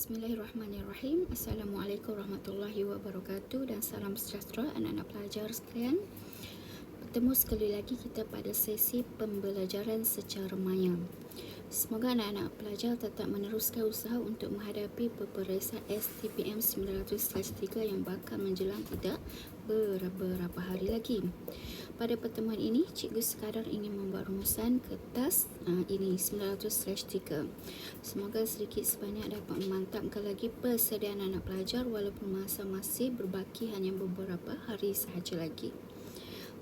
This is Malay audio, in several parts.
Bismillahirrahmanirrahim. Assalamualaikum warahmatullahi wabarakatuh dan salam sejahtera anak-anak pelajar sekalian. Bertemu sekali lagi kita pada sesi pembelajaran secara maya. Semoga anak-anak pelajar tetap meneruskan usaha untuk menghadapi peperiksaan STPM 900/3 yang bakal menjelang tidak beberapa hari lagi. Pada pertemuan ini, cikgu sekadar ingin membuat rumusan kertas ini 900/3. Semoga sedikit sebanyak dapat memantapkan lagi persediaan anak pelajar walaupun masa masih berbaki hanya beberapa hari sahaja lagi.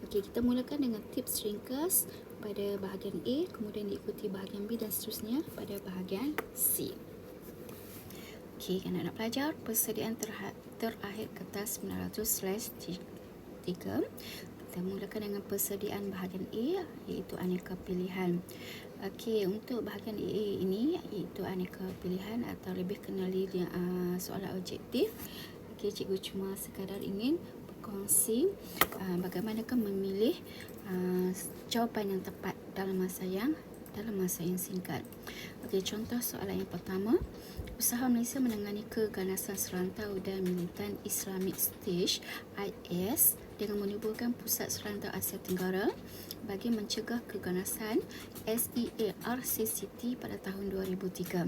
Okey, kita mulakan dengan tips ringkas pada bahagian A, kemudian diikuti bahagian B dan seterusnya pada bahagian C. Okey, anak-anak pelajar, persediaan terakhir kertas 900/3. Kita mulakan dengan persediaan bahagian A, iaitu aneka pilihan. Okey, untuk bahagian A ini iaitu aneka pilihan atau lebih kenali dia soalan objektif. Okey, cikgu cuma sekadar ingin berkongsi bagaimanakah memilih jawapan yang tepat dalam masa yang singkat. Okey, contoh soalan yang pertama. Usaha Malaysia menangani keganasan serantau dan militan Islamic State (IS) dengan menimbulkan pusat serantau Asia Tenggara bagi mencegah keganasan SEARCCT pada tahun 2003.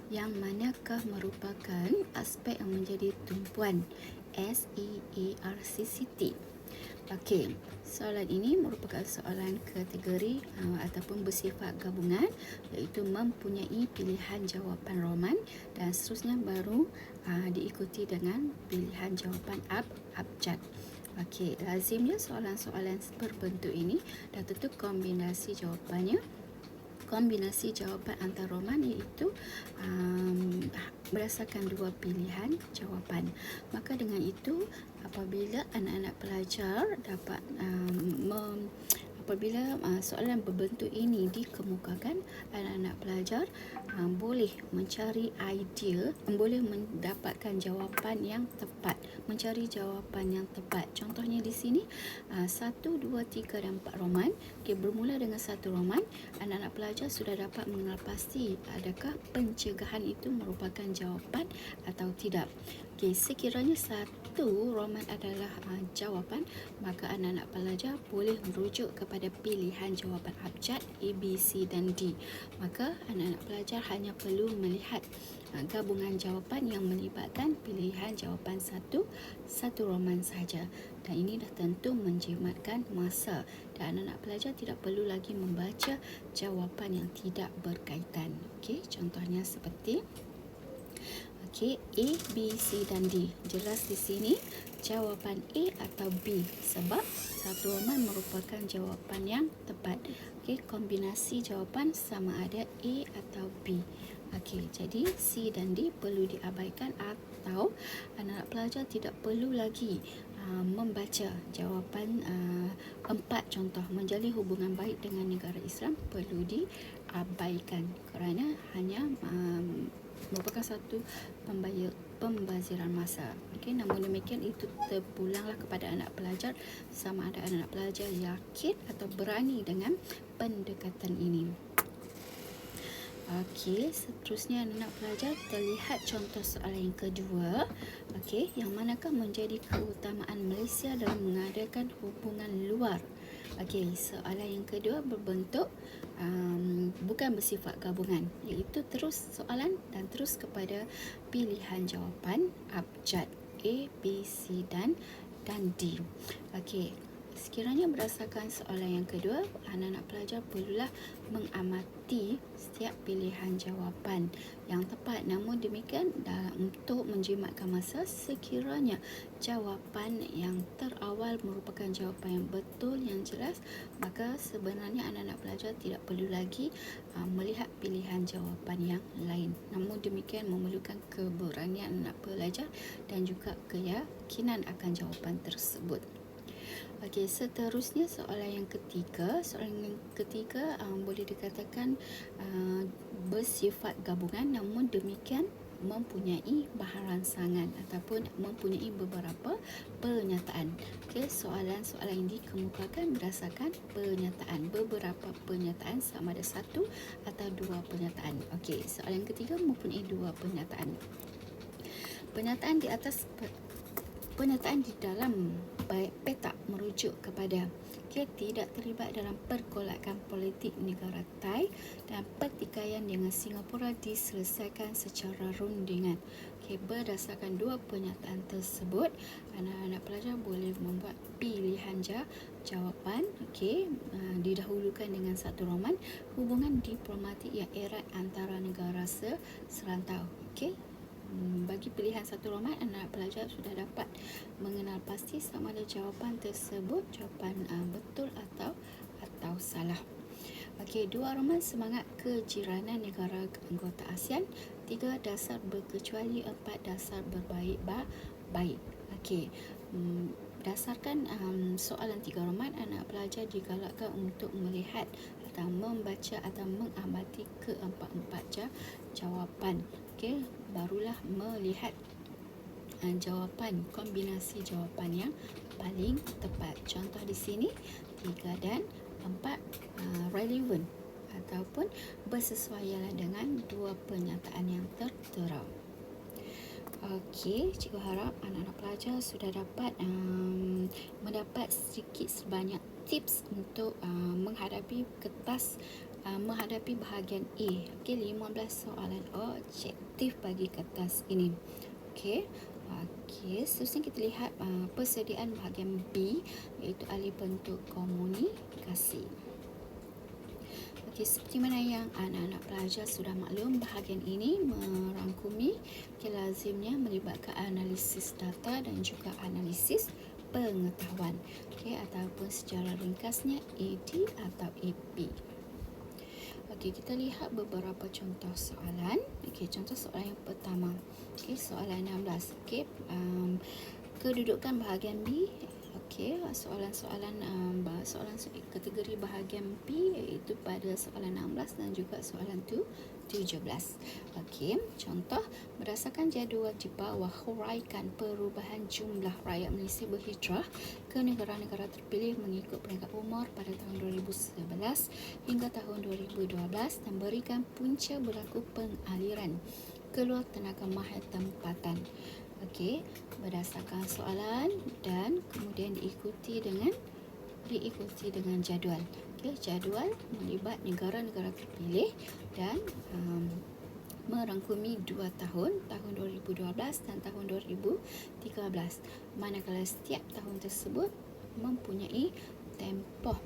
Yang manakah merupakan aspek yang menjadi tumpuan SEARCCT? Okey, soalan ini merupakan soalan kategori ataupun bersifat gabungan, iaitu mempunyai pilihan jawapan roman dan seterusnya baru diikuti dengan pilihan jawapan abjad. Okey, lazimnya soalan-soalan berbentuk ini dah tentu kombinasi jawapannya. Kombinasi jawapan antara roman iaitu berdasarkan dua pilihan jawapan. Maka dengan itu, apabila anak-anak pelajar dapat apabila soalan berbentuk ini dikemukakan, anak-anak pelajar boleh mencari idea, boleh mendapatkan jawapan yang tepat, mencari jawapan yang tepat. Contohnya di sini 1, 2, 3 dan 4 roman. Okay, bermula dengan 1 roman, anak-anak pelajar sudah dapat mengenal pasti adakah pencegahan itu merupakan jawapan atau tidak. Okay, sekiranya 1 roman adalah jawapan, maka anak-anak pelajar boleh merujuk kepada pilihan jawapan abjad A, B, C dan D. Maka anak-anak pelajar hanya perlu melihat gabungan jawapan yang melibatkan pilihan jawapan satu roman sahaja. Dan ini dah tentu menjimatkan masa dan anak-anak pelajar tidak perlu lagi membaca jawapan yang tidak berkaitan. Okey, contohnya seperti okey, A, B, C dan D. Jelas di sini jawapan A atau B sebab 1 roman merupakan jawapan yang tepat. Okey, kombinasi jawapan sama ada A atau B. Okey, jadi C dan D perlu diabaikan atau anak-anak pelajar tidak perlu lagi membaca jawapan 4 contoh menjalin hubungan baik dengan negara Islam perlu diabaikan kerana hanya merupakan satu pembaziran masa. Okey, namun demikian itu terpulanglah kepada anak pelajar sama ada anak pelajar yakin atau berani dengan pendekatan ini. Okey, seterusnya anak pelajar terlihat contoh soalan yang kedua. Okey, yang manakah menjadi keutamaan Malaysia dalam mengadakan hubungan luar? Okey, soalan yang kedua berbentuk bukan bersifat gabungan, iaitu terus soalan dan terus kepada pilihan jawapan abjad A, B, C dan D. Okey, sekiranya berdasarkan soalan yang kedua, anak-anak pelajar perlulah mengamati setiap pilihan jawapan yang tepat. Namun demikian, untuk menjimatkan masa, sekiranya jawapan yang terawal merupakan jawapan yang betul, yang jelas, maka sebenarnya anak-anak pelajar tidak perlu lagi melihat pilihan jawapan yang lain. Namun demikian memerlukan keberanian anak pelajar dan juga keyakinan akan jawapan tersebut. Okey, seterusnya soalan yang ketiga. Soalan yang ketiga boleh dikatakan bersifat gabungan, namun demikian mempunyai bahan rangsangan ataupun mempunyai beberapa pernyataan. Okey, soalan-soalan yang dikemukakan berdasarkan pernyataan, beberapa pernyataan sama ada 1 atau 2 pernyataan. Okey, soalan yang ketiga mempunyai 2 pernyataan. Penyataan di dalam petak merujuk kepada tidak terlibat dalam pergolakan politik negara Thai dan pertikaian dengan Singapura diselesaikan secara rundingan. Berdasarkan dua pernyataan tersebut, anak-anak pelajar boleh membuat pilihan jawapan. Didahulukan dengan satu roman, hubungan diplomatik yang erat antara negara serantau. Bagi pilihan satu roman, anak pelajar sudah dapat mengenal pasti sama ada jawapan tersebut jawapan betul atau salah. Dua roman semangat kejiranan negara anggota ASEAN, 3 dasar berkecuali, 4 dasar berbaik. Berdasarkan soalan 3 roman, anak pelajar digalakkan untuk melihat atau membaca atau mengamati keempat-empat jawapan. Barulah melihat jawapan, kombinasi jawapan yang paling tepat. Contoh di sini 3 dan 4 relevan ataupun bersesuaian dengan dua pernyataan yang tertera. Cikgu harap anak-anak pelajar sudah dapat mendapat sedikit sebanyak tips untuk menghadapi bahagian A. 15 soalan objektif bagi kertas ini. Seterusnya kita lihat persediaan bahagian B, iaitu ahli bentuk komunikasi. Seperti mana yang anak-anak pelajar sudah maklum, bahagian ini merangkumi lazimnya melibatkan analisis data dan juga analisis pengetahuan, ataupun secara ringkasnya AD atau AP. Kita lihat beberapa contoh soalan. Contoh soalan yang pertama, soalan 16. Kedudukan bahagian B. Soalan kategori bahagian B iaitu pada soalan 16 dan juga soalan 17. Contoh, berdasarkan jadual di bawah, huraikan perubahan jumlah rakyat Malaysia berhijrah ke negara-negara terpilih mengikut peringkat umur pada tahun 2011 hingga tahun 2012 dan berikan punca berlaku pengaliran keluar tenaga mahir tempatan. Berdasarkan soalan dan kemudian diikuti dengan jadual. Jadual melibat negara-negara terpilih dan merangkumi 2 tahun 2012 dan tahun 2013. Manakala setiap tahun tersebut mempunyai tempoh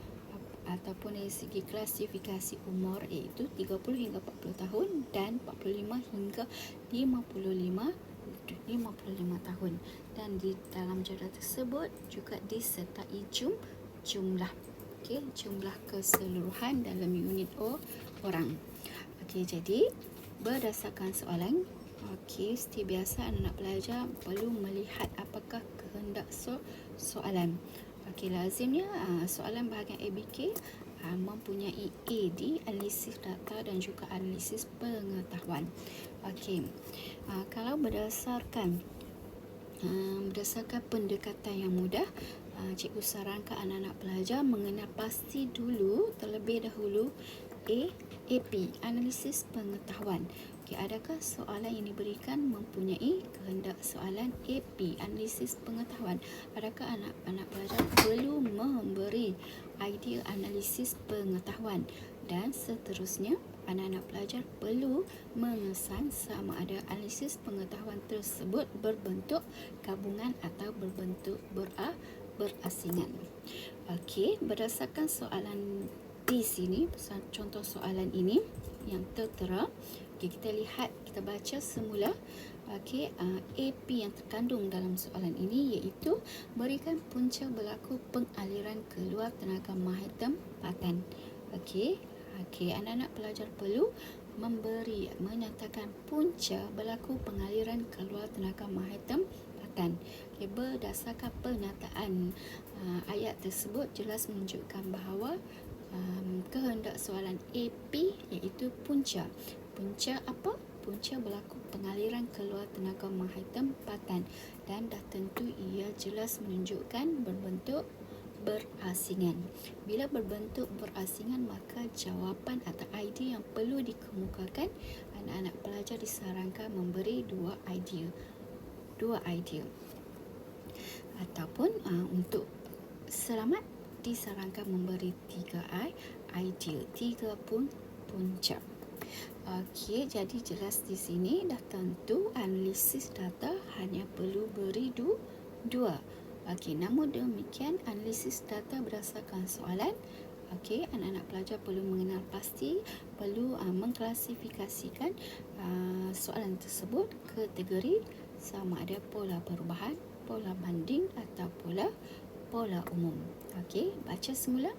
ataupun dari segi klasifikasi umur, iaitu 30 hingga 40 tahun dan 45 hingga 55 tahun, dan di dalam jadual tersebut juga disertai jumlah jumlah keseluruhan dalam unit orang. Jadi berdasarkan soalan, seperti biasa anak pelajar perlu melihat apakah kehendak soalan. Lazimnya soalan bahagian ABK mempunyai A di analisis data dan juga analisis pengetahuan. Kalau berdasarkan pendekatan yang mudah, cikgu sarankan anak-anak pelajar mengenal pasti dulu terlebih dahulu AP, analisis pengetahuan. Adakah soalan yang diberikan mempunyai kehendak soalan AP, analisis pengetahuan? Adakah anak-anak pelajar perlu memberi idea analisis pengetahuan? Dan seterusnya, anak-anak pelajar perlu mengesan sama ada analisis pengetahuan tersebut berbentuk gabungan atau berbentuk berasingan. Berdasarkan soalan di sini, contoh soalan ini yang tertera, kita lihat, kita baca semula. AP yang terkandung dalam soalan ini iaitu berikan punca berlaku pengaliran keluar tenaga mahir tempatan. Anak-anak pelajar perlu menyatakan punca berlaku pengaliran keluar tenaga mahir tempatan. Berdasarkan pernyataan ayat tersebut jelas menunjukkan bahawa kehendak soalan AP iaitu punca. Punca apa? Punca berlaku pengaliran keluar tenaga mahir tempatan, dan dah tentu ia jelas menunjukkan berbentuk berasingan. Bila berbentuk berasingan, maka jawapan atau idea yang perlu dikemukakan, anak-anak pelajar disarankan memberi 2 idea. dua idea. Ataupun untuk selamat disarankan memberi 3 idea, 3 punca. Okey, jadi jelas di sini dah tentu analisis data hanya perlu beri 2. Okey, namun demikian analisis data berdasarkan soalan. Okey, anak-anak pelajar perlu mengenal pasti, perlu mengklasifikasikan soalan tersebut kategori sama ada pola perubahan, pola banding atau pola umum. Okey, baca semula.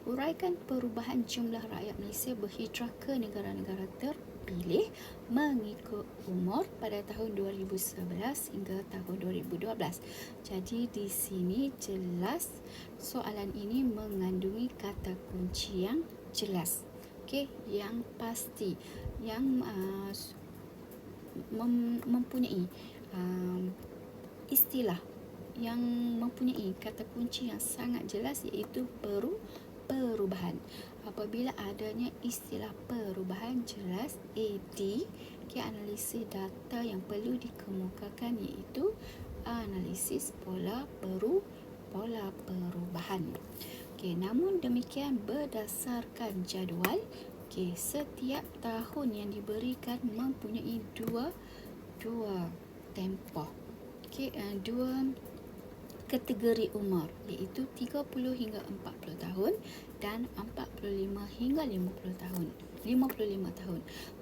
Uraikan perubahan jumlah rakyat Malaysia berhijrah ke negara-negara terpilih mengikut umur pada tahun 2011 hingga tahun 2012. Jadi di sini jelas soalan ini mengandungi kata kunci yang jelas. Okey, yang pasti, yang mempunyai istilah yang mempunyai kata kunci yang sangat jelas, iaitu perubahan. Apabila adanya istilah perubahan jelas AD, analisis data yang perlu dikemukakan iaitu analisis pola perubahan. Namun demikian berdasarkan jadual, setiap tahun yang diberikan mempunyai dua tempoh. Dua kategori umur, iaitu 30 hingga 40 tahun dan 45 hingga 50 tahun.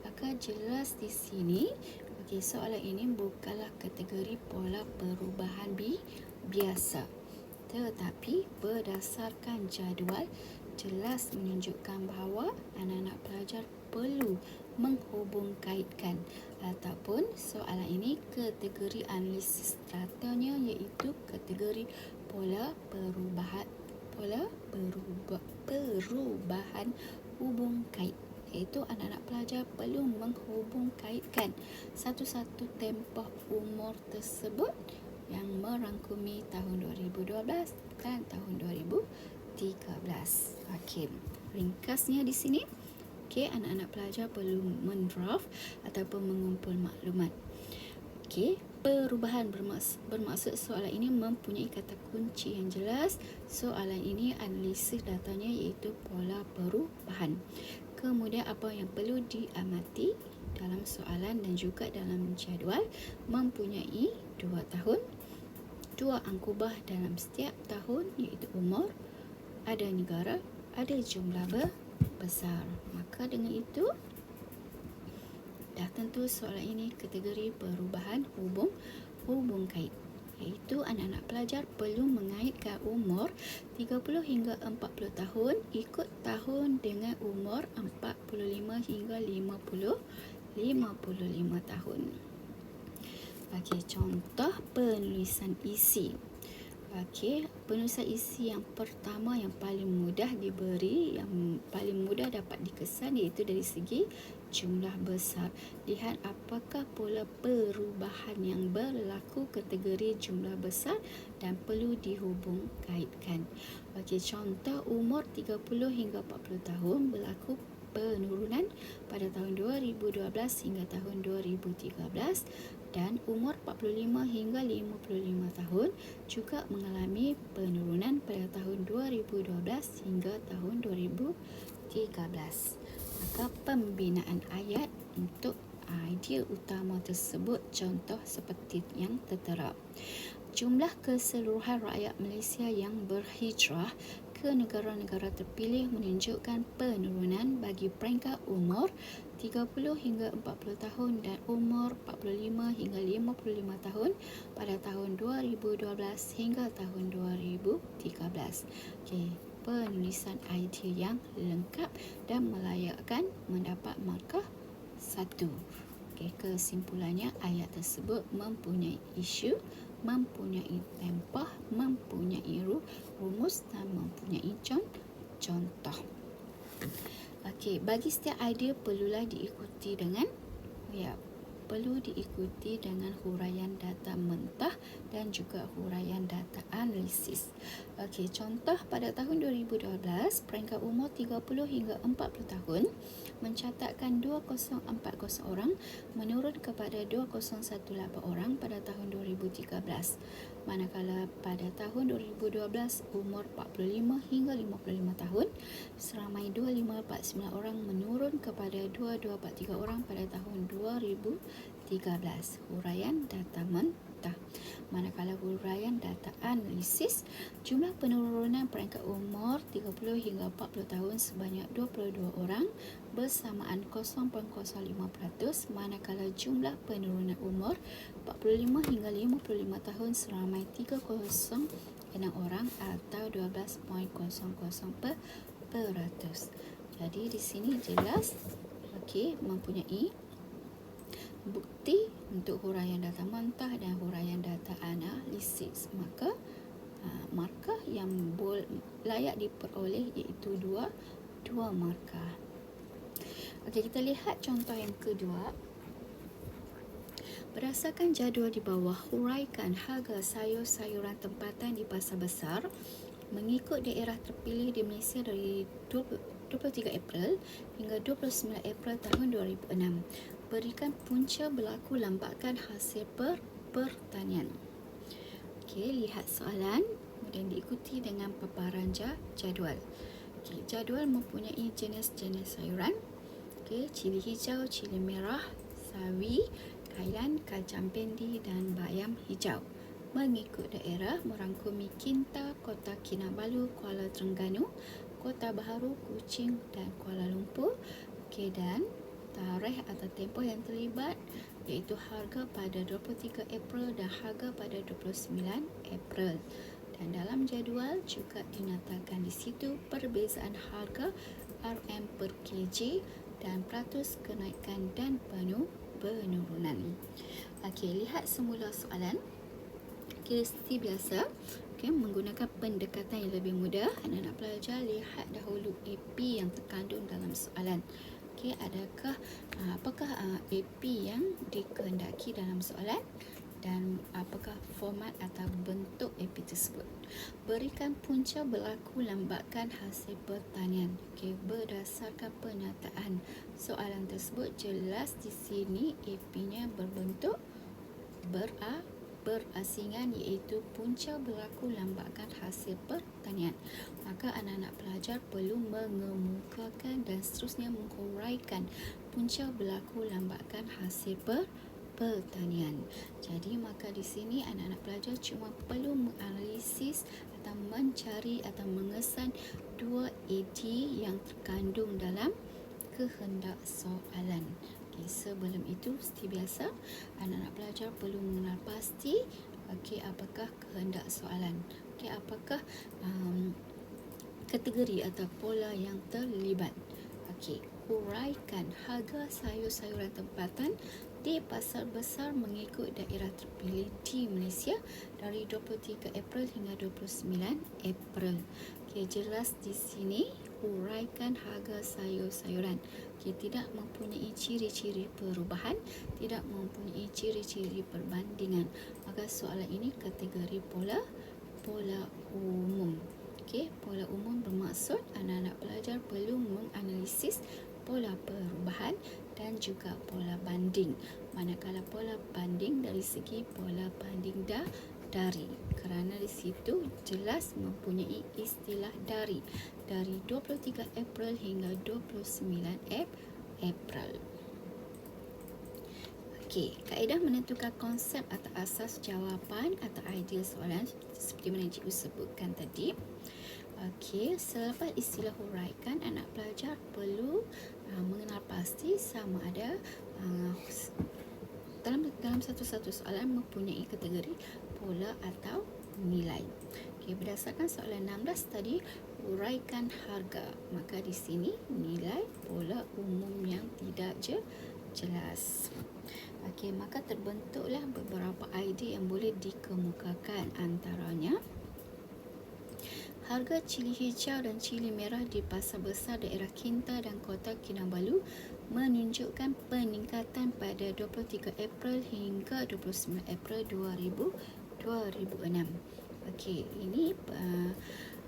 Maka jelas di sini soalan ini bukanlah kategori pola perubahan biasa, tetapi berdasarkan jadual jelas menunjukkan bahawa anak-anak pelajar perlu menghubungkaitkan ataupun soalan ini kategori analisis datanya iaitu kategori pola perubahan hubung kait, iaitu anak-anak pelajar perlu menghubungkaitkan satu-satu tempoh umur tersebut yang merangkumi tahun 2012 dan tahun 2013. Okey, ringkasnya di sini, anak-anak pelajar perlu mendraft ataupun mengumpul maklumat. Perubahan bermaksud soalan ini mempunyai kata kunci yang jelas. Soalan ini analisis datanya iaitu pola perubahan. Kemudian apa yang perlu diamati dalam soalan dan juga dalam jadual, mempunyai 2 tahun, 2 angkubah dalam setiap tahun iaitu umur, ada negara, ada jumlah besar. Maka dengan itu dah tentu soalan ini kategori perubahan hubung kait, iaitu anak-anak pelajar perlu mengaitkan umur 30 hingga 40 tahun ikut tahun dengan umur 45 hingga 55 tahun. Contoh penulisan isi. Penulisan isi yang pertama yang paling mudah diberi, yang paling mudah dapat dikesan iaitu dari segi jumlah besar. Lihat apakah pola perubahan yang berlaku kategori jumlah besar dan perlu dihubung kaitkan. Contoh umur 30 hingga 40 tahun berlaku penurunan pada tahun 2012 hingga tahun 2013, dan umur 45 hingga 55 tahun juga mengalami penurunan pada tahun 2012 hingga tahun 2013. Maka pembinaan ayat untuk idea utama tersebut contoh seperti yang tertera. Jumlah keseluruhan rakyat Malaysia yang berhijrah ke negara-negara terpilih menunjukkan penurunan bagi peringkat umur 30 hingga 40 tahun dan umur 45 hingga 55 tahun pada tahun 2012 hingga tahun 2013. Penulisan idea yang lengkap dan melayakkan mendapat markah 1. Kesimpulannya, ayat tersebut mempunyai isu, mempunyai tempoh, mempunyai rumus dan mempunyai contoh. Bagi setiap idea perlulah diikuti dengan perlu diikuti dengan huraian data mentah dan juga huraian data analisis. Okey, contoh pada tahun 2012, peringkat umur 30 hingga 40 tahun mencatatkan 2040 orang menurun kepada 2018 orang pada tahun 2013. Manakala pada tahun 2012 umur 45 hingga 55 tahun seramai 2549 orang menurun kepada 2243 orang pada tahun 2013. Huraian data mentah. Manakala huraian data analisis, jumlah penurunan peringkat umur 30 hingga 40 tahun sebanyak 22 orang bersamaan 0.05%, manakala jumlah penurunan umur 45 hingga 55 tahun seramai 306 orang atau 12.00%. Jadi di sini jelas mempunyai bukti untuk huraian data mentah dan huraian data analisis. Maka markah yang layak diperoleh iaitu dua markah. Okey, kita lihat contoh yang kedua. Berdasarkan jadual di bawah, huraikan harga sayur-sayuran tempatan di pasar besar mengikut daerah terpilih di Malaysia dari 23 April hingga 29 April tahun 2006. Berikan punca berlaku lambakan hasil pertanian. Okey, lihat soalan kemudian diikuti dengan paparan jadual. Okey, jadual mempunyai jenis-jenis sayuran. Okey, cili hijau, cili merah, sawi, kailan, kacang pendi dan bayam hijau. Mengikut daerah merangkumi Kinta, Kota Kinabalu, Kuala Terengganu, Kota Baharu, Kuching dan Kuala Lumpur. Okey, dan tarikh atau tempoh yang terlibat iaitu harga pada 23 April dan harga pada 29 April. Dan dalam jadual juga dinyatakan di situ perbezaan harga RM per kg dan peratus kenaikan dan penurunan. Okey, lihat semula soalan. Okey, seperti biasa, menggunakan pendekatan yang lebih mudah, anak-anak pelajar lihat dahulu AP yang terkandung dalam soalan. Okey, apakah AP yang dikehendaki dalam soalan dan apakah format atau bentuk AP tersebut. Berikan punca berlaku lambakan hasil pertanian. Okey, berdasarkan pernyataan soalan tersebut jelas di sini AP-nya berbentuk berasingan iaitu punca berlaku lambakan hasil pertanian. Maka anak-anak pelajar perlu mengemukakan dan seterusnya menghuraikan punca berlaku lambakan hasil pertanian. Jadi maka di sini anak-anak pelajar cuma perlu menganalisis atau mencari atau mengesan dua AD yang terkandung dalam kehendak soalan. Okay, sebelum itu seperti biasa anak-anak pelajar perlu mengenal pasti apakah kehendak soalan, apakah kategori atau pola yang terlibat. Huraikan harga sayur-sayuran tempatan di pasar besar mengikut daerah terpilih di Malaysia dari 23 April hingga 29 April. Jelas di sini huraikan harga sayur-sayuran. Tidak mempunyai ciri-ciri perubahan, tidak mempunyai ciri-ciri perbandingan. Maka soalan ini kategori pola umum. Pola umum bermaksud anak-anak pelajar perlu menganalisis pola perubahan dan juga pola banding. Manakala pola banding dari segi pola banding dari, kerana di situ jelas mempunyai istilah dari 23 April hingga 29 April. Kaedah menentukan konsep atau asas jawapan atau idea soalan seperti mana cikgu sebutkan tadi. Selepas istilah huraikan, anak pelajar perlu mengenal pasti sama ada dalam satu-satu soalan mempunyai kategori pola atau nilai. Berdasarkan soalan 16 tadi, huraikan harga. Maka di sini nilai pola umum yang tidak jelas. Maka terbentuklah beberapa idea yang boleh dikemukakan, antaranya Harga cili hijau dan cili merah di Pasar Besar Daerah Kinta dan Kota Kinabalu menunjukkan peningkatan pada 23 April hingga 29 April 2006. Okey, ini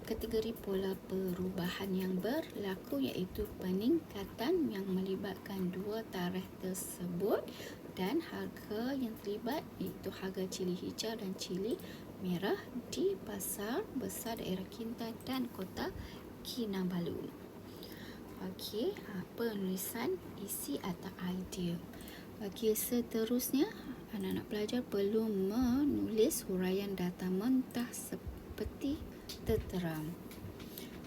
kategori pola perubahan yang berlaku, iaitu peningkatan yang melibatkan dua tarikh tersebut, dan harga yang terlibat iaitu harga cili hijau dan cili merah di Pasar Besar Daerah Kinta dan Kota Kinabalu. Okey, penulisan isi atau idea. Okey, seterusnya anak-anak pelajar perlu menulis huraian data mentah seperti tertera.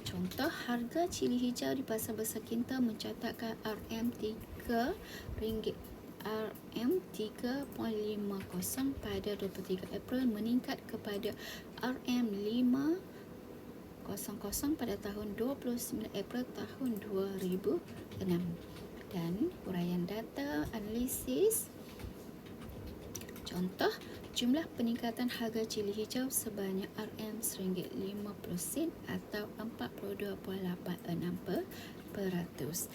Contoh, harga cili hijau di Pasar Besar Kinta mencatatkan RM3 RM3.50 pada 23 April meningkat kepada RM5.00 pada tahun 29 April tahun 2006. Dan huraian data analisis. Contoh, jumlah peningkatan harga cili hijau sebanyak RM1.50 atau 42.86%.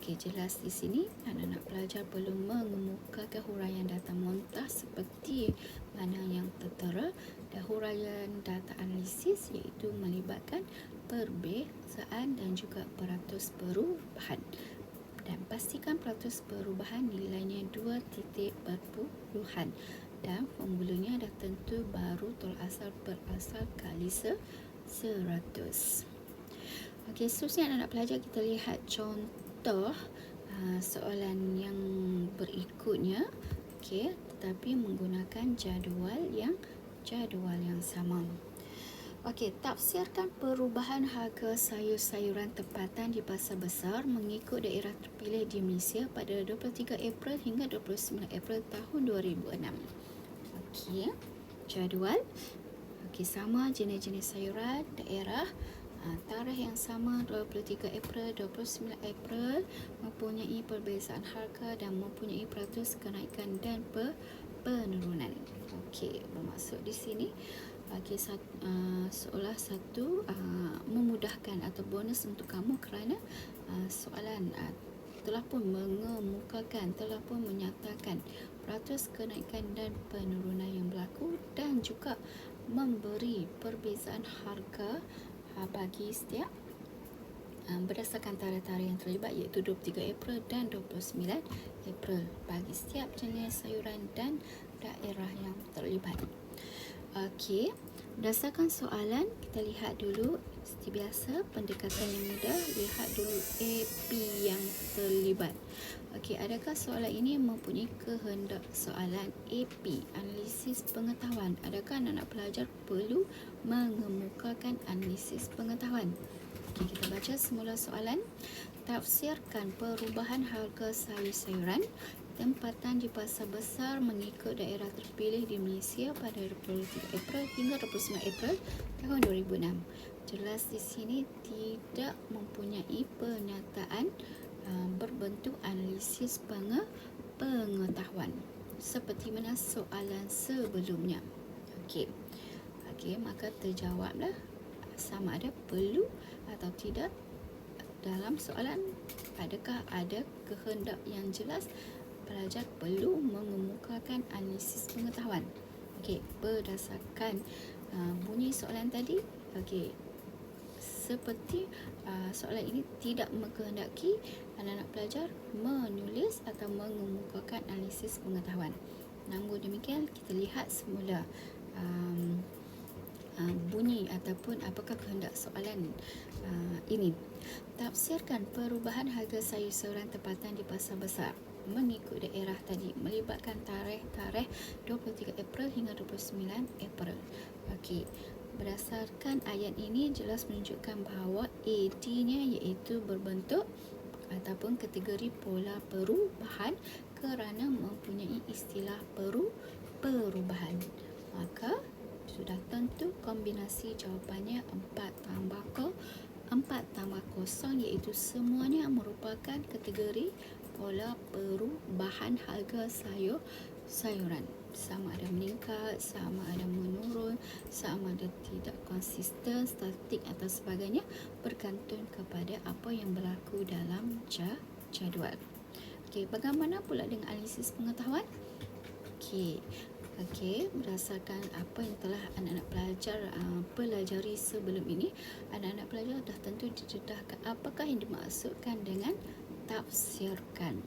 Okey, jelas di sini anak-anak pelajar perlu mengemukakan huraian data mentah seperti mana yang tertera, dan huraian data analisis iaitu melibatkan perbezaan dan juga peratus perubahan. Dan pastikan peratus perubahan nilainya 2 titik perpuluhan, dan formulanya dah tentu baru tolak asal per asal kali 100. Okey, seterusnya anak-anak pelajar kita lihat contoh soalan yang berikutnya. Okey, tetapi menggunakan jadual yang sama. Okey, tafsirkan perubahan harga sayur-sayuran tempatan di pasar besar mengikut daerah terpilih di Malaysia pada 23 April hingga 29 April tahun 2006. Okey, jadual. Okey, sama jenis-jenis sayuran, daerah, tarikh yang sama 23 April, 29 April, mempunyai perbezaan harga dan mempunyai peratus kenaikan dan penurunan. Okey, bermaksud di sini bagi seolah satu memudahkan atau bonus untuk kamu kerana soalan telah pun mengemukakan, telah pun menyatakan peratus kenaikan dan penurunan yang berlaku, dan juga memberi perbezaan harga bagi setiap berdasarkan tarikh-tarikh yang terlibat, iaitu 23 April dan 29 April bagi setiap jenis sayuran dan daerah yang terlibat. Okey, berdasarkan soalan, kita lihat dulu seperti biasa pendekatan yang mudah. Lihat dulu AP yang terlibat. Okey, adakah soalan ini mempunyai kehendak soalan AP, analisis pengetahuan? Adakah anak-anak pelajar perlu mengemukakan analisis pengetahuan? Okey, kita baca semula soalan. Tafsirkan perubahan harga sayur-sayuran tempatan di pasar besar mengikut daerah terpilih di Malaysia pada 23 April hingga 29 April tahun 2006. Jelas di sini tidak mempunyai pernyataan berbentuk analisis pengetahuan seperti mana soalan sebelumnya. Okey. Okey, maka terjawablah sama ada perlu atau tidak dalam soalan. Adakah ada kehendak yang jelas pelajar perlu mengemukakan analisis pengetahuan? Okey, berdasarkan bunyi soalan tadi, okey, seperti soalan ini tidak mengkehendaki anak-anak pelajar menulis atau mengemukakan analisis pengetahuan. Namun demikian, kita lihat semula bunyi ataupun apakah kehendak soalan ini. Tafsirkan perubahan harga sayur-sayuran tempatan di pasar besar mengikut daerah tadi melibatkan tarikh 23 April hingga 29 April. Okey, berdasarkan ayat ini jelas menunjukkan bahawa AD-nya iaitu berbentuk ataupun kategori pola perubahan kerana mempunyai istilah perubahan. Maka sudah tentu kombinasi jawapannya 4 tambah 0 iaitu semuanya merupakan kategori pola perubahan harga sayuran. Sama ada meningkat, sama ada menurun, sama ada tidak konsisten, statik atau sebagainya, bergantung kepada apa yang berlaku dalam jadual. Okey, bagaimana pula dengan analisis pengetahuan? Okey, berdasarkan apa yang telah anak-anak pelajari sebelum ini, anak-anak pelajar dah tentu didedahkan apakah yang dimaksudkan dengan tafsirkan.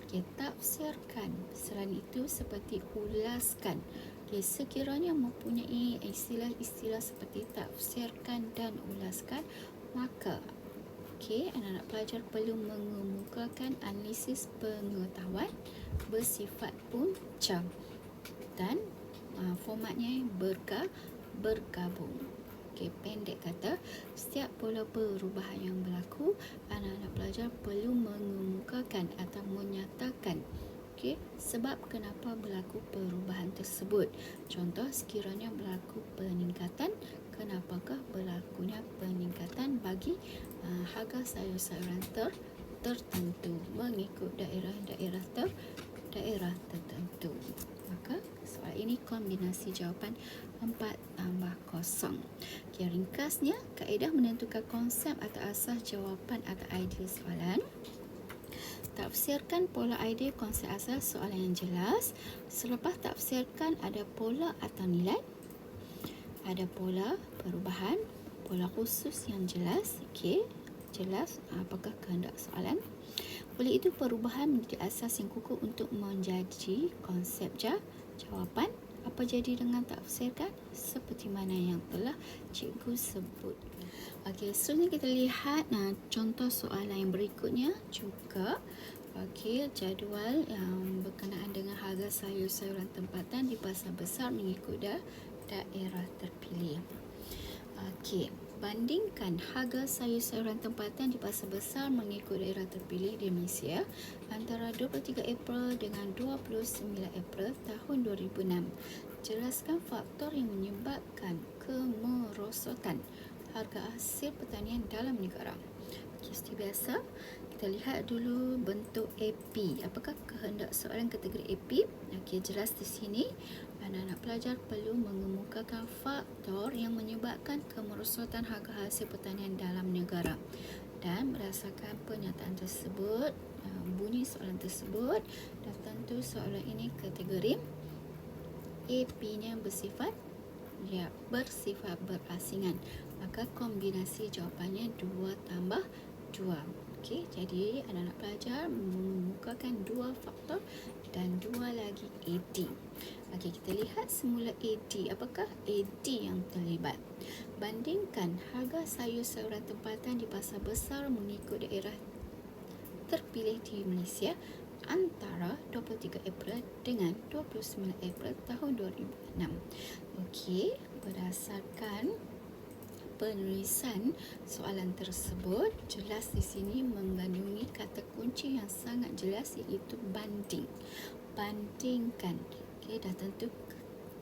Okey, tafsirkan. Selain itu seperti ulaskan. Okey, sekiranya mempunyai istilah-istilah seperti tafsirkan dan ulaskan, maka anak-anak pelajar perlu mengemukakan analisis pengetahuan bersifat punca dan formatnya bergabung. Pendek kata, setiap pola perubahan yang berlaku, anak-anak pelajar perlu mengemukakan atau menyatakan sebab kenapa berlaku perubahan tersebut. Contoh, sekiranya berlaku peningkatan, kenapakah berlakunya peningkatan bagi harga sayur-sayuran tertentu mengikut daerah tertentu. Maka soalan ini kombinasi jawapan 4+0. Ringkasnya, kaedah menentukan konsep atau asas jawapan atau idea soalan. Tafsirkan pola idea konsep asas soalan yang jelas. Selepas tafsirkan, ada pola atau nilai, ada pola perubahan, pola khusus yang jelas. Jelas apakah kehendak soalan. Oleh itu, perubahan menjadi asas yang kukuh untuk menjadi konsep jawapan. Apa jadi dengan tafsirkan? Seperti mana yang telah cikgu sebut. Seterusnya kita lihat contoh soalan yang berikutnya juga. Jadual yang berkenaan dengan harga sayur-sayuran tempatan di pasar besar mengikut daerah terpilih. Bandingkan harga sayur-sayuran tempatan di pasar besar mengikut daerah terpilih di Malaysia antara 23 April dengan 29 April tahun 2006. Jelaskan faktor yang menyebabkan kemerosotan harga hasil pertanian dalam negara. Seperti biasa, kita lihat dulu bentuk AP. Apakah kehendak soalan kategori AP? Jelas di sini. Anak-anak pelajar perlu mengemukakan faktor yang menyebabkan kemerosotan harga hasil pertanian dalam negara. Dan berdasarkan pernyataan tersebut, bunyi soalan tersebut, dah tentu soalan ini kategori AP-nya bersifat berasingan. Maka kombinasi jawapannya 2+2. Jadi anak-anak pelajar mengemukakan 2 faktor dan 2 lagi AD. Kita lihat semula AD. Apakah AD yang terlibat? Bandingkan harga sayur-sayuran tempatan di pasar besar mengikut daerah terpilih di Malaysia antara 23 April dengan 29 April tahun 2006. Berdasarkan penulisan soalan tersebut, jelas di sini mengandungi kata kunci yang sangat jelas, iaitu banding. Bandingkan. Dah tentu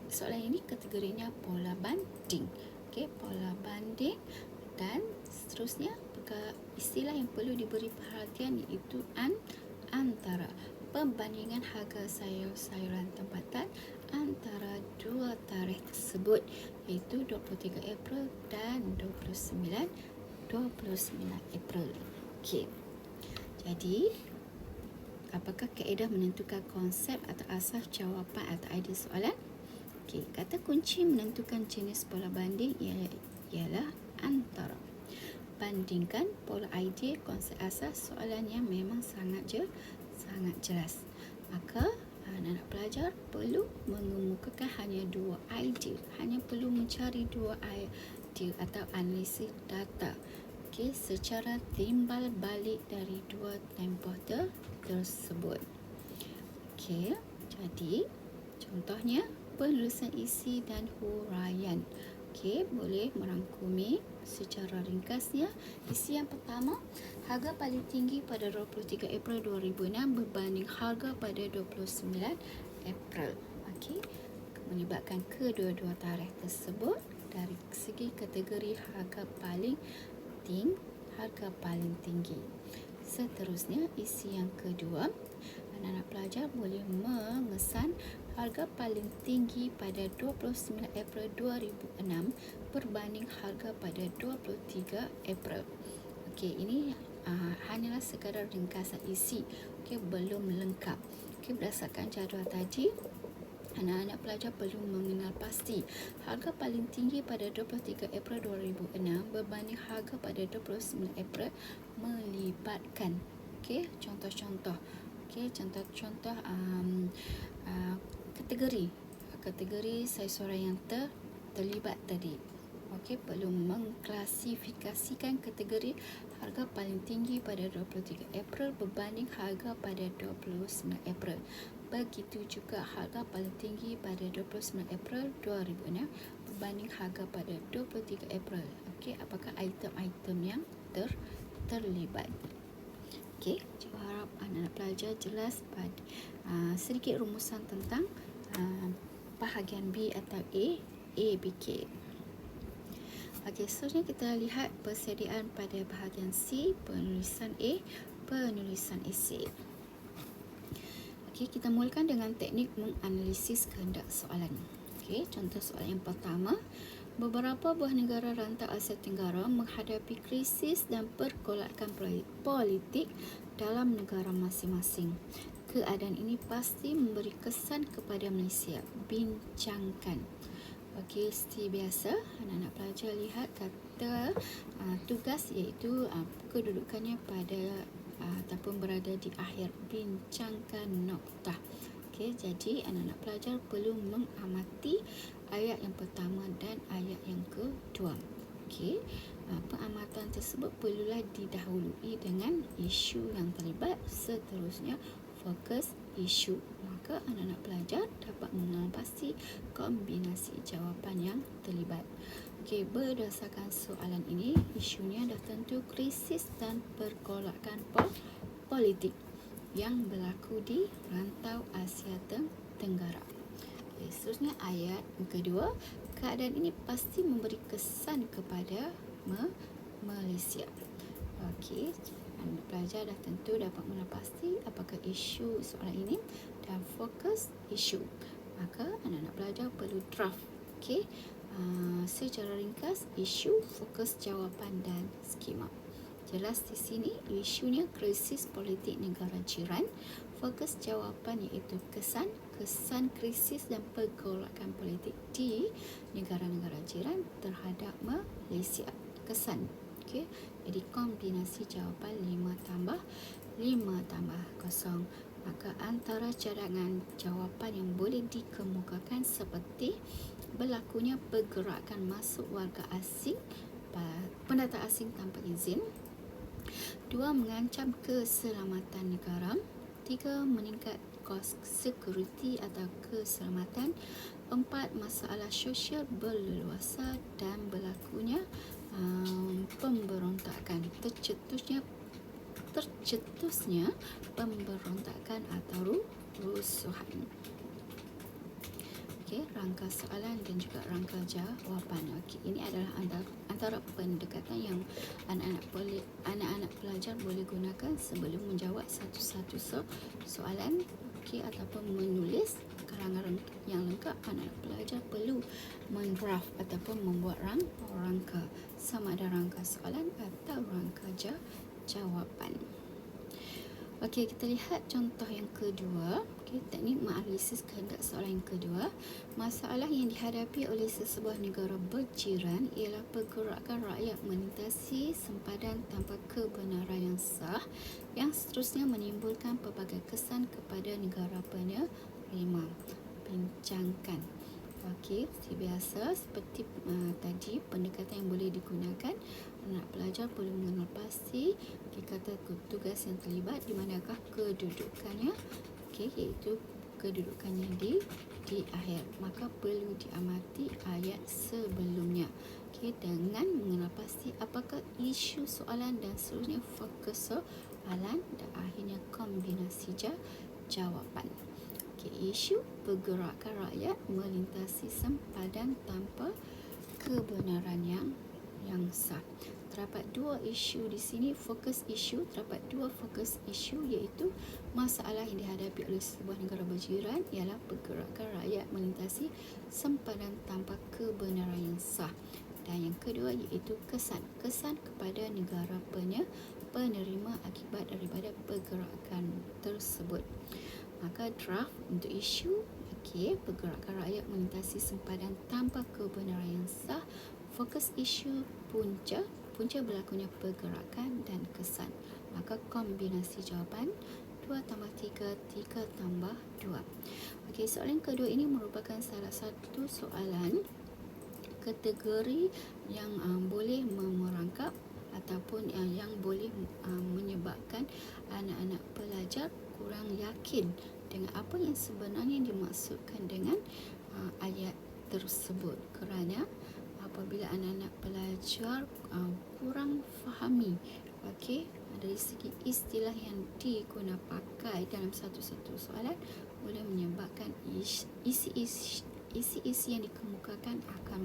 soalan ini kategorinya pola banding. Pola banding. Dan seterusnya, istilah yang perlu diberi perhatian iaitu antara. Pembandingan harga sayur-sayuran tempatan antara 2 tarikh tersebut, iaitu 23 April dan 29 April. Jadi, apakah kaedah menentukan konsep atau asas jawapan atau idea soalan? Kata kunci menentukan jenis pola banding ialah antara. Bandingkan pola idea konsep asas soalan yang memang sangat jelas. Maka anak-anak pelajar perlu mengemukakan hanya 2 idea. Hanya perlu mencari 2 idea atau analisis data secara timbal balik dari 2 tempoh tersebut. Jadi contohnya penulisan isi dan huraian. Boleh merangkumi secara ringkasnya. Isi yang pertama, harga paling tinggi pada 23 April 2006 berbanding harga pada 29 April. Menyebabkan kedua-dua tarikh tersebut dari segi kategori harga paling tinggi. Seterusnya, isi yang kedua, anak-anak pelajar boleh mengesan harga paling tinggi pada 29 April 2006 berbanding harga pada 23 April. Okey, ini hanyalah sekadar ringkasan isi. Okey, belum lengkap. Okey, berdasarkan jadual tadi, anak-anak pelajar perlu mengenal pasti harga paling tinggi pada 23 April 2006 berbanding harga pada 29 April melibatkan. Okey, contoh-contoh. Okey, contoh-contoh kategori seseorang yang terlibat tadi. Okey, perlu mengklasifikasikan kategori harga paling tinggi pada 23 April berbanding harga pada 29 April. Begitu juga harga paling tinggi pada 29 April 2006 berbanding harga pada 23 April. Okey, apakah item-item yang terlibat? Okey, cikgu harap anak-anak pelajar jelas pada sedikit rumusan tentang bahagian B atau ABK. Okey, seterusnya kita lihat persediaan pada bahagian C, penulisan A, penulisan esei. Okey, kita mulakan dengan teknik menganalisis kehendak soalan. Okey, contoh soalan yang pertama, beberapa buah negara rantau Asia Tenggara menghadapi krisis dan pergolakan politik dalam negara masing-masing. Keadaan ini pasti memberi kesan kepada Malaysia. Bincangkan. Okey, seperti biasa, anak-anak pelajar lihat kata tugas iaitu kedudukannya pada ataupun berada di akhir. Bincangkan noktah. Okey, jadi anak-anak pelajar perlu mengamati ayat yang pertama dan ayat yang kedua. Okey, pengamatan tersebut perlulah didahului dengan isu yang terlibat. Seterusnya, fokus isu. Maka anak-anak pelajar dapat mengenal pasti kombinasi jawapan yang terlibat. Okey, berdasarkan soalan ini, isunya dah tentu krisis dan pergolakan politik yang berlaku di rantau Asia Tenggara. Okey, seterusnya ayat yang kedua, keadaan ini pasti memberi kesan kepada Malaysia. Okey, anak pelajar dah tentu dapat mengenal pasti apakah isu soalan ini dan fokus isu. Maka anak-anak pelajar perlu draft. Okey, secara ringkas isu, fokus jawapan dan skema. Jelas di sini isunya krisis politik negara jiran, fokus jawapan iaitu kesan krisis dan pergolakan politik di negara-negara jiran terhadap Malaysia. Kesan. Okey, jadi kombinasi jawapan 5 tambah 0. Maka antara cadangan jawapan yang boleh dikemukakan seperti berlakunya pergerakan masuk warga asing, pendatang asing tanpa izin. 2. Mengancam keselamatan negara. 3. Meningkat kos sekuriti atau keselamatan. 4. Masalah sosial berleluasa dan berlakunya pemberontakan. Tercetusnya pemberontakan atau rusuhan. Okey, rangka soalan dan juga rangka jawapan. Okey, ini adalah antara pendekatan yang anak-anak pelajar boleh gunakan sebelum menjawab satu-satu soalan. Okey, ataupun menulis karangan yang lengkap. Anak-anak pelajar perlu mendraft ataupun membuat rangka, sama ada rangka soalan atau rangka jawapan. Okey, kita lihat contoh yang kedua. Okey, teknik menganalisis kehendak soalan yang kedua. Masalah yang dihadapi oleh sesebuah negara berjiran ialah pergerakan rakyat melintasi sempadan tanpa kebenaran yang sah, yang seterusnya menimbulkan pelbagai kesan kepada negara penerima. Bincangkan. Okey, seperti biasa, seperti tadi pendekatan yang boleh digunakan, anak pelajar perlu mengenal pasti kata tugas yang terlibat, di manakah kedudukannya. Okey, iaitu kedudukannya di akhir. Maka perlu diamati ayat sebelumnya. Okey, dengan mengenal pasti apakah isu soalan dan seterusnya fokus soalan dan akhirnya kombinasi jawapan. Okey, isu pergerakan rakyat melintasi sempadan tanpa kebenaran yang yang sah. Terdapat dua isu di sini, fokus isu. Terdapat dua fokus isu, iaitu masalah yang dihadapi oleh sebuah negara berjiran ialah pergerakan rakyat melintasi sempadan tanpa kebenaran yang sah. Dan yang kedua iaitu kesan kepada negara penerima akibat daripada pergerakan tersebut. Maka draft untuk isu, pergerakan rakyat melintasi sempadan tanpa kebenaran yang sah. Fokus isu, punca berlakunya pergerakan dan kesan. Maka kombinasi jawapan 2 tambah 3, 3 tambah 2. Soalan kedua ini merupakan salah satu soalan kategori yang boleh merangkap ataupun yang boleh menyebabkan anak-anak pelajar kurang yakin dengan apa yang sebenarnya dimaksudkan dengan ayat tersebut, kerana apabila anak-anak pelajar kurang fahami dari segi istilah yang digunakan pakai dalam satu-satu soalan, boleh menyebabkan isi-isi yang dikemukakan akan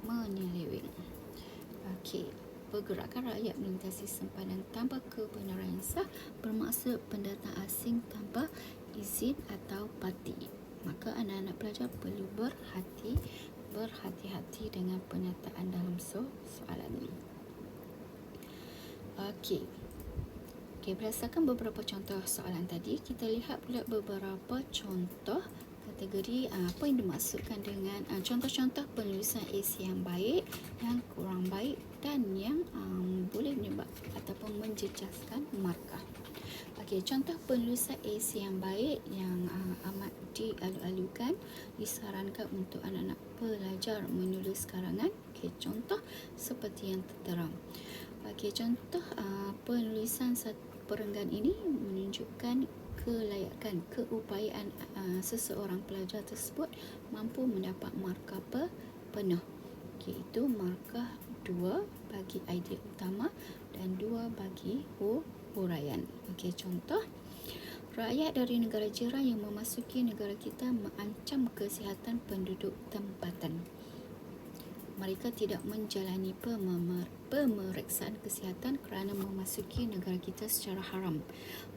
menyeleweng. Pergerakan rakyat melintasi sempadan tanpa kebenaran yang sah bermaksud pendatang asing tanpa izin atau parti. Maka anak-anak pelajar perlu berhati-hati dengan penyataan dalam soalan ini. Berdasarkan beberapa contoh soalan tadi, kita lihat pula beberapa contoh kategori apa yang dimaksudkan dengan contoh-contoh penulisan esei yang baik, yang kurang baik dan yang boleh menyebabkan ataupun menjejaskan markah. Contoh penulisan esei yang baik yang amat dialu-alukan, disarankan untuk anak-anak pelajar menulis karangan. Contoh seperti yang tertera. Contoh penulisan perenggan ini menunjukkan kelayakan, keupayaan seseorang pelajar tersebut mampu mendapat markah penuh. Itu markah 2 bagi idea utama dan 2 bagi huraian. Contoh, rakyat dari negara jiran yang memasuki negara kita mengancam kesihatan penduduk tempatan. Mereka tidak menjalani pemeriksaan kesihatan kerana memasuki negara kita secara haram.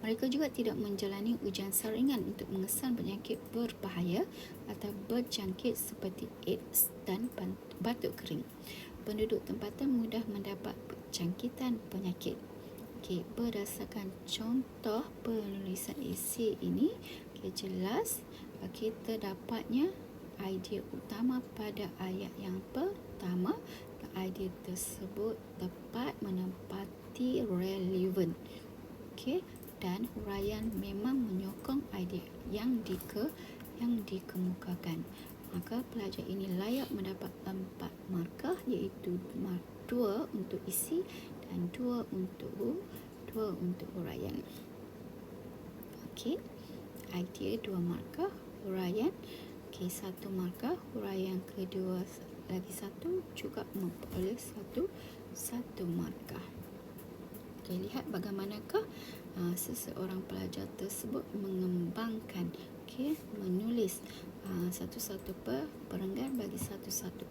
Mereka juga tidak menjalani ujian saringan untuk mengesan penyakit berbahaya atau berjangkit seperti AIDS dan batuk kering. Penduduk tempatan mudah mendapat jangkitan penyakit. Berdasarkan contoh penulisan esei ini, jelas terdapatnya idea utama pada ayat yang pertama. Idea tersebut tepat menempati relevan. Dan huraian memang menyokong idea yang dikemukakan. Maka pelajar ini layak mendapat 4 markah, iaitu 2 untuk isi dan 2 untuk huraian. Idea 2 markah, huraian 1 markah, huraian kedua lagi 1 juga memperoleh 1 markah. Lihat bagaimanakah seseorang pelajar tersebut mengembangkan menulis satu-satu perenggan bagi satu-satu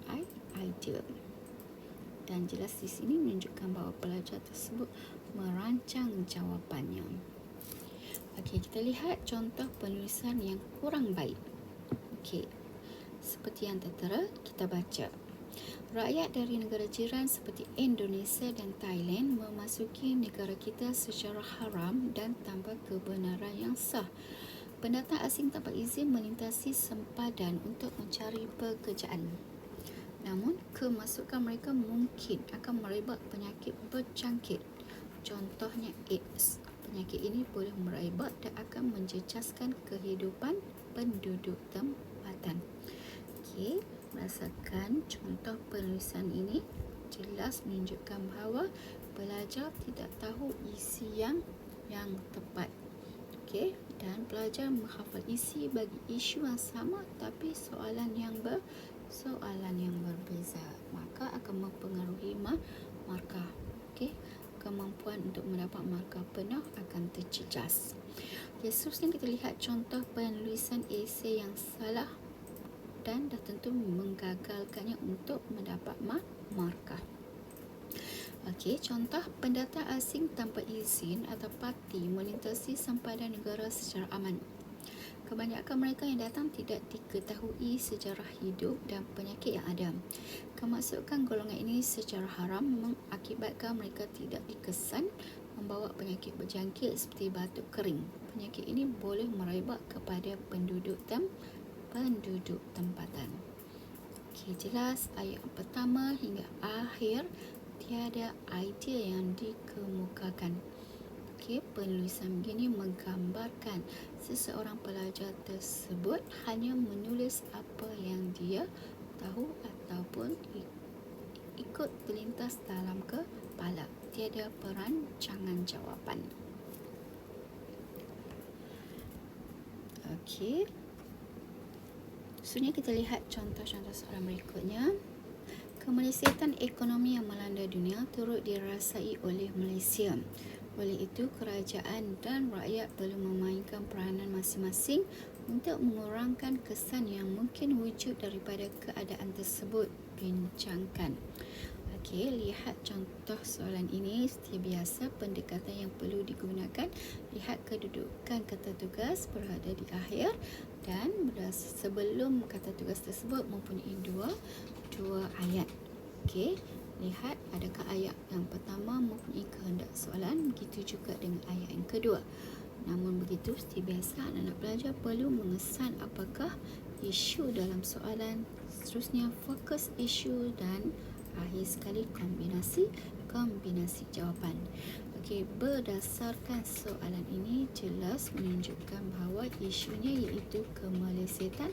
idea. Dan jelas di sini menunjukkan bahawa pelajar tersebut merancang jawapannya. Kita lihat contoh penulisan yang kurang baik. Seperti yang tertera, kita baca. Rakyat dari negara jiran seperti Indonesia dan Thailand memasuki negara kita secara haram dan tanpa kebenaran yang sah. Pendatang asing tanpa izin melintasi sempadan untuk mencari pekerjaan. Namun, kemasukan mereka mungkin akan merebak penyakit berjangkit. Contohnya AIDS. Penyakit ini boleh merebak dan akan menjejaskan kehidupan penduduk tempatan. Berdasarkan contoh penulisan ini, jelas menunjukkan bahawa pelajar tidak tahu isi yang tepat. Dan pelajar menghafal isi bagi isu yang sama tapi soalan yang berbeza, maka akan mempengaruhi markah. Kemampuan untuk mendapat markah penuh akan terjejas. Seterusnya kita lihat contoh penulisan esei yang salah dan dah tentu menggagalkannya untuk mendapat markah. Okey, contoh pendatang asing tanpa izin atau parti melintasi sempadan negara secara aman. Kebanyakan mereka yang datang tidak diketahui sejarah hidup dan penyakit yang ada. Kemasukan golongan ini secara haram mengakibatkan mereka tidak dikesan membawa penyakit berjangkit seperti batuk kering. Penyakit ini boleh merebak kepada penduduk tempatan. Okey, jelas ayat pertama hingga akhir tiada idea yang dikemukakan. Okey, penulisan begini menggambarkan seseorang pelajar tersebut hanya menulis apa yang dia tahu ataupun ikut terlintas dalam kepala. Tiada perancangan jawapan. Okey. Seterusnya kita lihat contoh-contoh soalan berikutnya. Kemelesatan ekonomi yang melanda dunia turut dirasai oleh Malaysia. Oleh itu, kerajaan dan rakyat perlu memainkan peranan masing-masing untuk mengurangkan kesan yang mungkin wujud daripada keadaan tersebut. Bincangkan. Okey, lihat contoh soalan ini. Seperti biasa, pendekatan yang perlu digunakan. Lihat kedudukan kata tugas berada di akhir dan sebelum kata tugas tersebut mempunyai dua ayat. Okey, lihat adakah ayat yang pertama mempunyai kehendak soalan, begitu juga dengan ayat yang kedua. Namun begitu, seperti biasa, anak-anak pelajar perlu mengesan apakah isu dalam soalan, seterusnya fokus isu dan akhir sekali kombinasi jawapan. Okey, berdasarkan soalan ini jelas menunjukkan bahawa isunya iaitu kemelesatan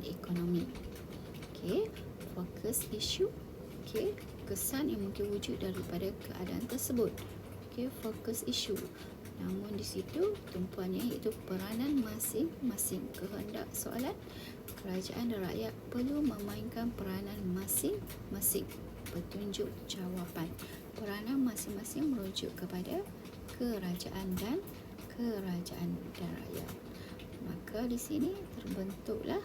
ekonomi. Okey, fokus isu. Okey, kesan yang mungkin wujud daripada keadaan tersebut. Okey, fokus isu. Namun di situ tumpuannya iaitu peranan masing-masing. Kehendak soalan, kerajaan dan rakyat perlu memainkan peranan masing-masing. Petunjuk jawapan. Peranan masing-masing merujuk kepada kerajaan dan rakyat. Maka di sini terbentuklah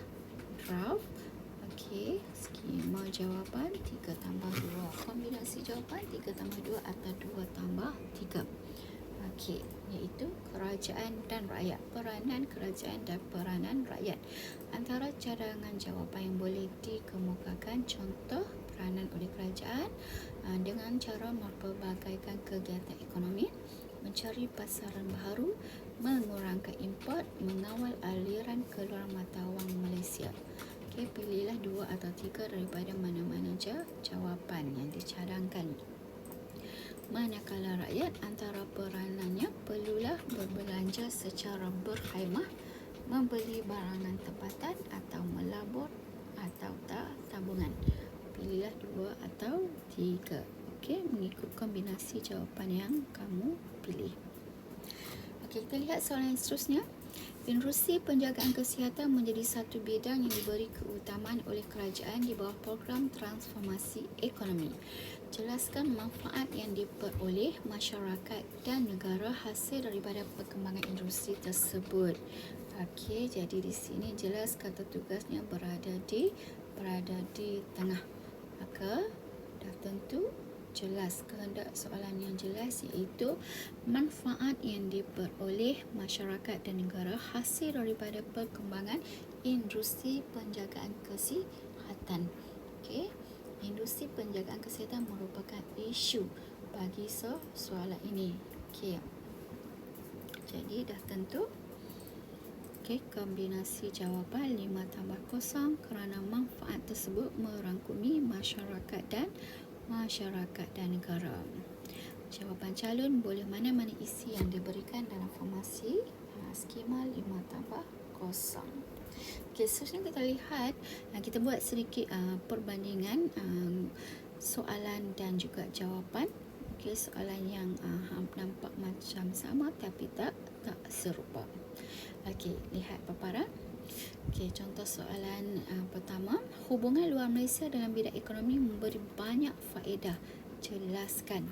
draft. Okey, skema jawapan 3 tambah 2. Kombinasi jawapan 3 tambah 2 atau 2 tambah 3. Okey, iaitu kerajaan dan rakyat. Peranan kerajaan dan peranan rakyat. Antara cadangan jawapan yang boleh dikemukakan, contoh peranan oleh kerajaan dengan cara mempelbagaikan kegiatan ekonomi, mencari pasaran baharu, mengurangkan import, mengawal aliran keluar mata wang Malaysia. Okey, pilihlah 2 atau 3 daripada mana-mana jawapan yang dicadangkan. Manakala rakyat, antara peranannya perlulah berbelanja secara berkhidmat, membeli barangan tempatan atau melabur atau tabungan. Pilihlah 2 atau 3. Okey, mengikut kombinasi jawapan yang kamu pilih. Okey, kita lihat soalan yang seterusnya. Industri penjagaan kesihatan menjadi satu bidang yang diberi keutamaan oleh kerajaan di bawah program transformasi ekonomi. Jelaskan manfaat yang diperoleh masyarakat dan negara hasil daripada perkembangan industri tersebut. Okey, jadi di sini jelas kata tugasnya berada di tengah. Maka dah tentu jelas kehendak soalan yang jelas iaitu manfaat yang diperoleh masyarakat dan negara hasil daripada perkembangan industri penjagaan kesihatan. Okey, industri penjagaan kesihatan merupakan isu bagi soalan ini. Okey, jadi dah tentu. Okey, kombinasi jawapan 5 tambah 0 kerana manfaat tersebut merangkumi masyarakat dan negara. Jawapan calon boleh mana-mana isi yang diberikan dalam formasi skema 5 tambah 0. Okey, seterusnya kita lihat, kita buat sedikit perbandingan soalan dan juga jawapan. Okey, soalan yang nampak macam sama tapi tak serupa. Okey, lihat paparan. Okey, contoh soalan pertama, hubungan luar Malaysia dalam bidang ekonomi memberi banyak faedah. Jelaskan.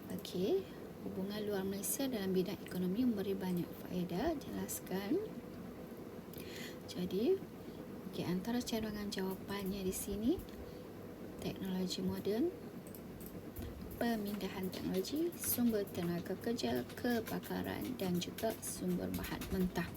Okey, hubungan luar Malaysia dalam bidang ekonomi memberi banyak faedah. Jelaskan. Jadi, okey, antara cadangan jawapannya di sini teknologi moden, pemindahan teknologi, sumber tenaga kerja, kepakaran dan juga sumber bahan mentah.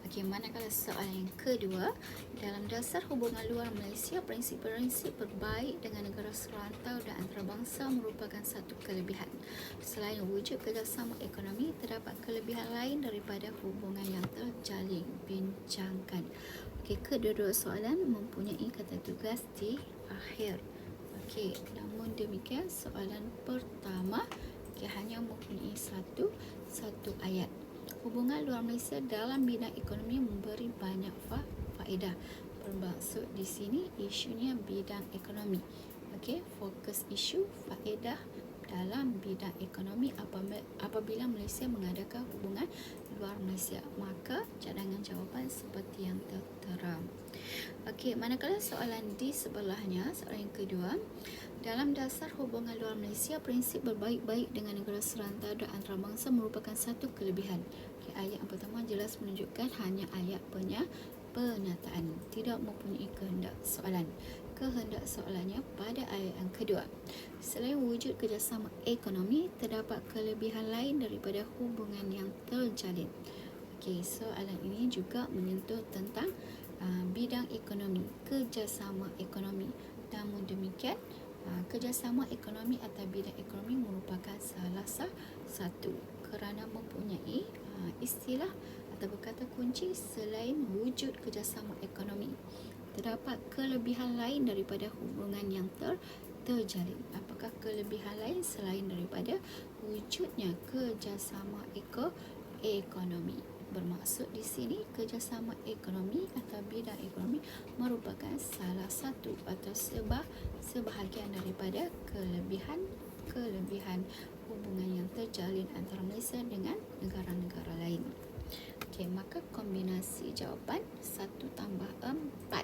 Okey, manakala soalan yang kedua, dalam dasar hubungan luar Malaysia, prinsip-prinsip berbaik dengan negara serantau dan antarabangsa merupakan satu kelebihan. Selain wujud kerjasama ekonomi, terdapat kelebihan lain daripada hubungan yang terjalin. Bincangkan. Okey, kedua-dua soalan mempunyai kata tugas di akhir. Okey, namun demikian soalan pertama hanya mempunyai satu ayat. Hubungan luar Malaysia dalam bidang ekonomi memberi banyak faedah. Bermaksud di sini isunya bidang ekonomi. Okey, fokus isu faedah dalam bidang ekonomi apabila Malaysia mengadakan hubungan luar Malaysia. Maka cadangan jawapan seperti yang tertera. Okey, manakala soalan di sebelahnya, soalan yang kedua, dalam dasar hubungan luar Malaysia, prinsip berbaik-baik dengan negara serantau dan antarabangsa merupakan satu kelebihan. Okey, ayat yang pertama jelas menunjukkan hanya ayat pernyataan, tidak mempunyai kehendak soalan. Kehendak soalannya pada ayat yang kedua. Selain wujud kerjasama ekonomi, terdapat kelebihan lain daripada hubungan yang terjalin. Okey, soalan ini juga menyentuh tentang bidang ekonomi, kerjasama ekonomi. Namun demikian, kerjasama ekonomi atau bidang ekonomi merupakan salah satu kerana mempunyai istilah atau kata kunci selain wujud kerjasama ekonomi. Terdapat kelebihan lain daripada hubungan yang terjalin. Apakah kelebihan lain selain daripada wujudnya kerjasama ekonomi? Bermaksud di sini kerjasama ekonomi atau bidang ekonomi merupakan salah satu atau sebahagian daripada kelebihan hubungan yang terjalin antara Malaysia dengan negara-negara lain. Okey, maka kombinasi jawapan 1 tambah 4.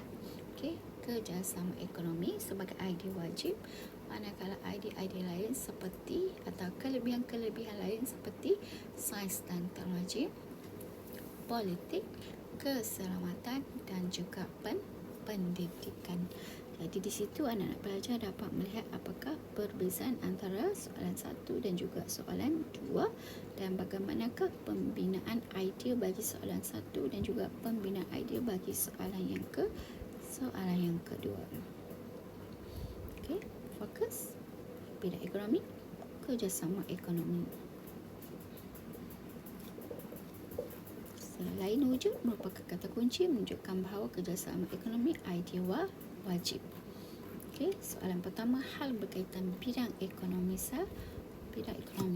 Okey, kerjasama ekonomi sebagai idea wajib, manakala idea-idea lain seperti atau kelebihan-kelebihan lain seperti sains dan teknologi, politik, keselamatan dan juga pendidikan. Jadi di situ anak-anak pelajar dapat melihat apakah perbezaan antara soalan 1 dan juga soalan 2 dan bagaimanakah pembinaan idea bagi soalan 1 dan juga pembinaan idea bagi soalan yang kedua. Okey, fokus bidang ekonomi, kerjasama ekonomi. Selain wujud merupakan kata kunci menunjukkan bahawa kerjasama ekonomi idea wajib. Okey, soalan pertama hal berkaitan bidang ekonomi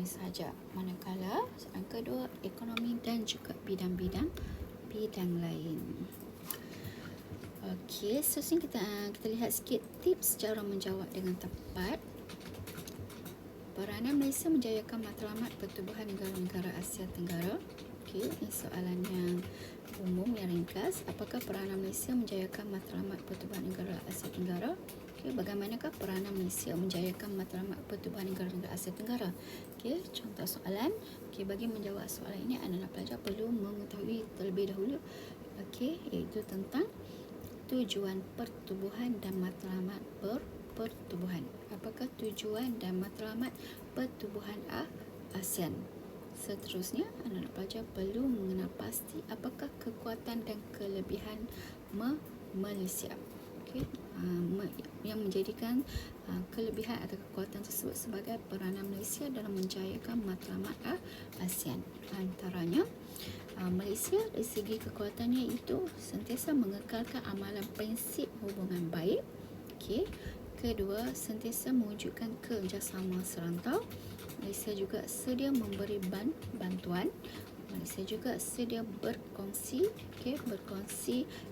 saja. Manakala soalan kedua ekonomi dan juga bidang lain. Okey, seterusnya kita lihat sikit tips cara menjawab dengan tepat. Peranan Malaysia menjayakan matlamat pertubuhan negara-negara Asia Tenggara. Okey, ini soalan yang umum yang ringkas. Apakah peranan Malaysia menjayakan matlamat pertubuhan negara Asia Tenggara? Okey, bagaimanakah peranan Malaysia menjayakan matlamat pertubuhan negara-negara Asia Tenggara? Okey, contoh soalan. Okey, bagi menjawab soalan ini anak-anak pelajar perlu mengetahui terlebih dahulu okey, iaitu tentang tujuan pertubuhan dan matlamat pertubuhan. Apakah tujuan dan matlamat pertubuhan ASEAN? Seterusnya, anak-anak pelajar perlu mengenal pasti apakah kekuatan dan kelebihan Malaysia. Okay. Yang menjadikan kelebihan atau kekuatan tersebut sebagai peranan Malaysia dalam menjayakan matlamat ASEAN. Antaranya, Malaysia dari segi kekuatannya itu sentiasa mengekalkan amalan prinsip hubungan baik. Okay. Kedua, sentiasa mewujudkan kerjasama serantau. Malaysia juga sedia memberi bantuan. Malaysia juga sedia berkongsi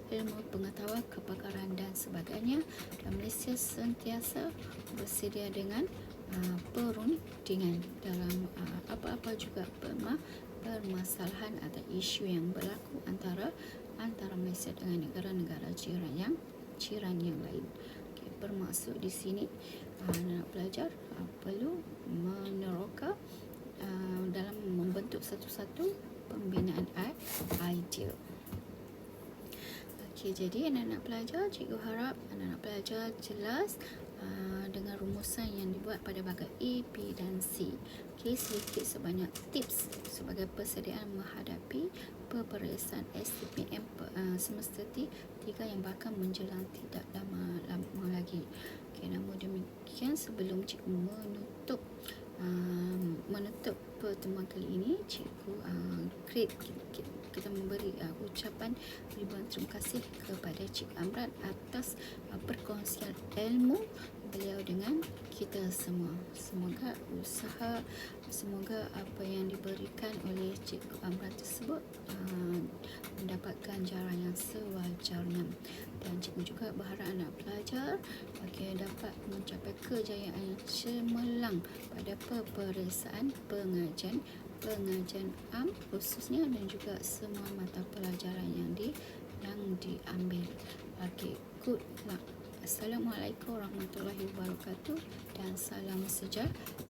ilmu pengetahuan, kepakaran dan sebagainya. Dan Malaysia sentiasa bersedia dengan perundingan dalam apa-apa juga permasalahan atau isu yang berlaku antara Malaysia dengan negara-negara jiran yang lain. Okay, bermaksud di sini anak pelajar perlu meneroka dalam membentuk satu-satu pembinaan idea. Okey, jadi anak-anak pelajar, cikgu harap anak-anak pelajar jelas dengan rumusan yang dibuat pada bahagian A, B dan C. Okey, sedikit sebanyak tips sebagai persediaan menghadapi peperiksaan SPM semester 3 yang bakal menjelang tidak lama lagi. Okey, namun demikian sebelum cikgu menutup pertemuan kali ini, cikgu kita memberi ucapan ribuan terima kasih kepada Cikgu Amran atas perkongsian ilmu beliau dengan kita semua. Semoga apa yang diberikan oleh Cikgu Amran tersebut mendapatkan jaran yang sewajarnya, dan cikgu juga berharap anak pelajar dapat mencapai kejayaan yang cemerlang pada peperiksaan pengajian khususnya, dan juga semua mata pelajaran yang diambil. Okey, good luck. Assalamualaikum warahmatullahi wabarakatuh dan salam sejahtera.